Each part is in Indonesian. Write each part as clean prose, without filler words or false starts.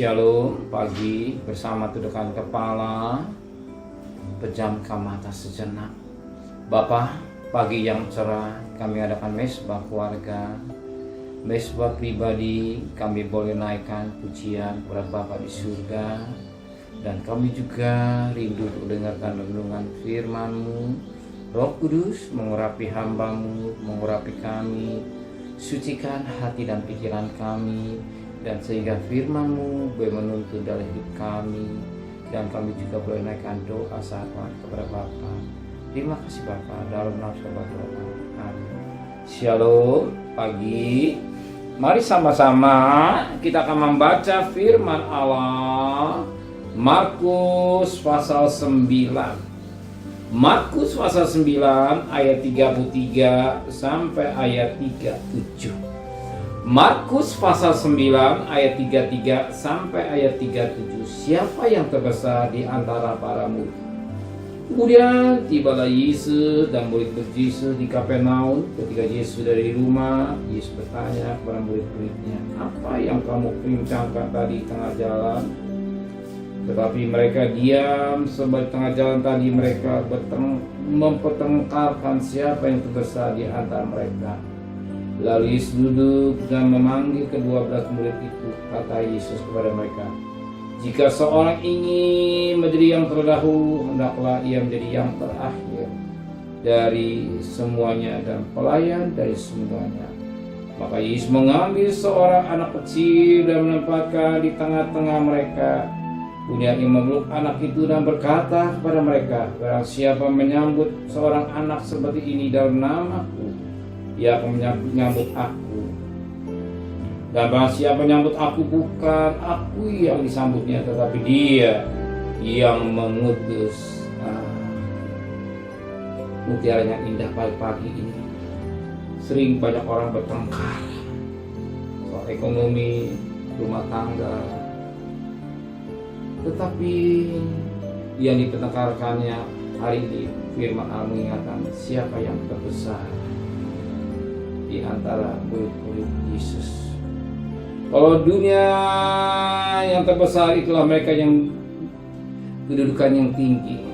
Shalom, pagi bersama tundukkan kepala, pejamkan mata sejenak. Bapa, pagi yang cerah kami adakan mesbah keluarga, mesbah pribadi, kami boleh naikkan pujian kepada Bapa di surga. Dan kami juga rindu untuk dengarkan renungan firman-Mu. Roh Kudus mengurapi hamba-Mu, mengurapi kami, sucikan hati dan pikiran kami, dan sehingga firman-Mu boleh menuntun dalam hidup kami, dan kami juga boleh naikkan doa syafaat kepada Bapa. Terima kasih Bapa, dalam nama Tuhan. Amin. Shalom, pagi. Mari sama-sama kita akan membaca firman Allah Markus pasal 9. Markus pasal 9 ayat 33 sampai ayat 37. Markus pasal 9 ayat 33 sampai ayat 37. Siapa yang terbesar di antara para murid? Kemudian tibalah Yesus dan murid-murid Yesus di Kapernaum. Ketika Yesus dari rumah, Yesus bertanya kepada murid-muridnya, "Apa yang kamu perbincangkan tadi di tengah jalan?" Tetapi mereka diam, sebab di tengah jalan tadi mereka mempertengkarkan siapa yang terbesar di antara mereka. Lalu Yesus duduk dan memanggil ke-12 murid itu. Kata Yesus kepada mereka, "Jika seorang ingin menjadi yang terdahulu, hendaklah ia menjadi yang terakhir dari semuanya dan pelayan dari semuanya." Maka Yesus mengambil seorang anak kecil dan menempatkan di tengah-tengah mereka. Kemudian ia memeluk anak itu dan berkata kepada mereka, "Barang siapa menyambut seorang anak seperti ini dalam namaku, ia akan menyambut aku. Dan barang siapa menyambut aku, bukan aku yang disambutnya, tetapi dia yang mengutus." Mutiara yang indah pagi-pagi ini. Sering banyak orang bertengkar soal ekonomi, rumah tangga, tetapi yang dipertengkarkannya hari ini firman Allah mengingatkan siapa yang terbesar di antara murid-murid Yesus. Kalau dunia yang terbesar itulah mereka yang kedudukan yang tinggi,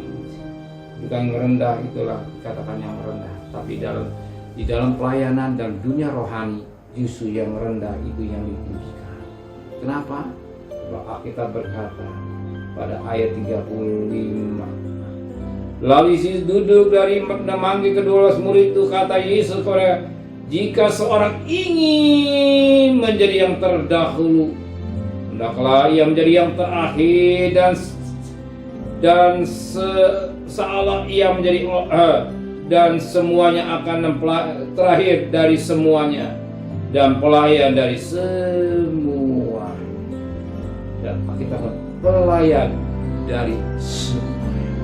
bukan yang rendah itulah dikatakan yang rendah. Tapi di dalam pelayanan dan dunia rohani justru yang rendah itu yang ditinggikan. Kenapa? Sebab kita berkata pada ayat 35. Lalu Yesus duduk dari memanggil ke-12 murid itu. Kata Yesus kepada, "Jika seorang ingin menjadi yang terdahulu, hendaklah ia menjadi yang terakhir, dan seolah ia menjadi dan semuanya akan terakhir dari semuanya, dan pelayan dari semua." Dan kita pelayan dari semuanya.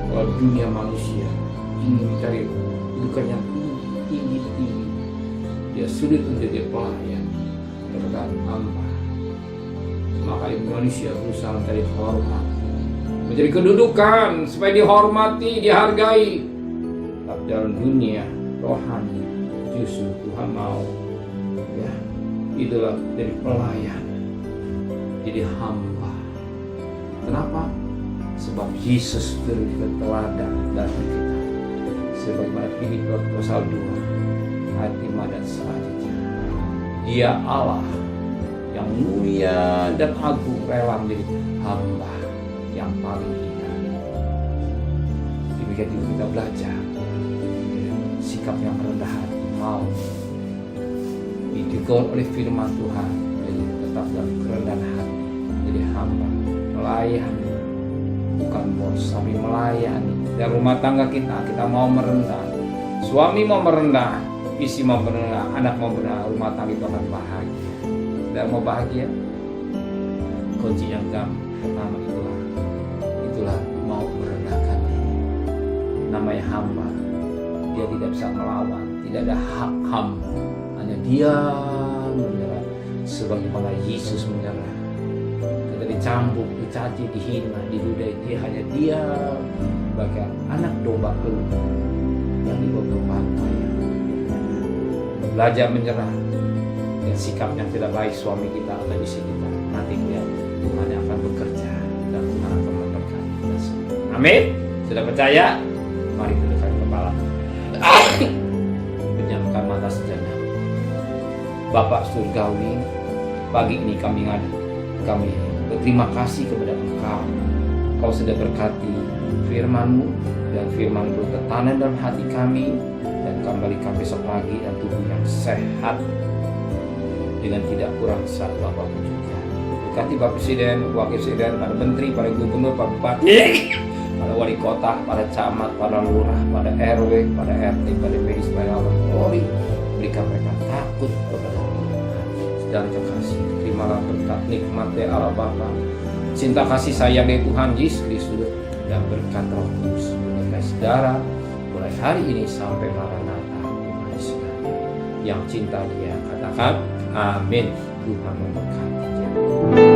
Kalau dunia manusia ingin mencari kedudukan yang tinggi, dia sulit menjadi pelayan dengan hamba. Maka manusia berusaha mencari hormat, menjadi kedudukan supaya dihormati, dihargai. Tapi dalam dunia rohani justru Tuhan mau itulah dari pelayan, jadi hamba. Kenapa? Sebab Yesus berikan teladan dari kita. Sebagaimana Filipi pasal 2 ayat 5 dan selanjutnya. Dia Allah yang mulia dan agung, rela menjadi hamba yang paling hina. Demikian juga kita belajar sikap yang rendah hati, mau ditegur oleh firman Tuhan, jadi tetap dalam kerendahan hati, jadi hamba, melayan, bukan bos, tapi melayani. Dan rumah tangga kita mau merendah, suami mau merendah, istri mau merendah, anak mau merendah, rumah tangga itu akan bahagia. Dan mau bahagia, kunci yang pertama itulah mau merendahkan diri. Namanya hamba, dia tidak bisa melawan, tidak ada hak hamba, hanya dia menyerah sebagaimana Yesus menyerah. Kita dicambuk, dicaci, dihina, diludai, hanya dia bagai anak domba pelupur yang dibawa ke pantai. Belajar menyerah, sikap yang tidak baik suami kita atau istri kita, nanti lihat Tuhan yang akan bekerja dan Tuhan akan memberkati kita semua. Amin. Sudah percaya? Mari tundukkan kepala. Pejamkan mata sejenak. Bapak Surgawi, pagi ini kami berterima kasih kepada Engkau. Kau sudah berkati firman-Mu, dan firman bertanam dalam hati kami, dan kembalikan besok pagi dan tubuh yang sehat dengan tidak kurang satu apapun juga. Berkati Bapak Presiden, Wakil Presiden, para Menteri, para Gubernur, para Bupati, pada wali kota, pada camat, pada lurah, pada RW, pada RT, pada PDS, pada Polri. Berikan mereka takut kepada Tuhan. Segala kekasih, terimalah berkat nikmat dari Allah Bapa, cinta kasih sayang dari Tuhan Yesus Kristus, dan berkat Roh Kudus menyertai saudara mulai hari ini sampai Maranatha Tuhan sekalian. Yang cinta Dia katakan amin. Tuhan memberkati.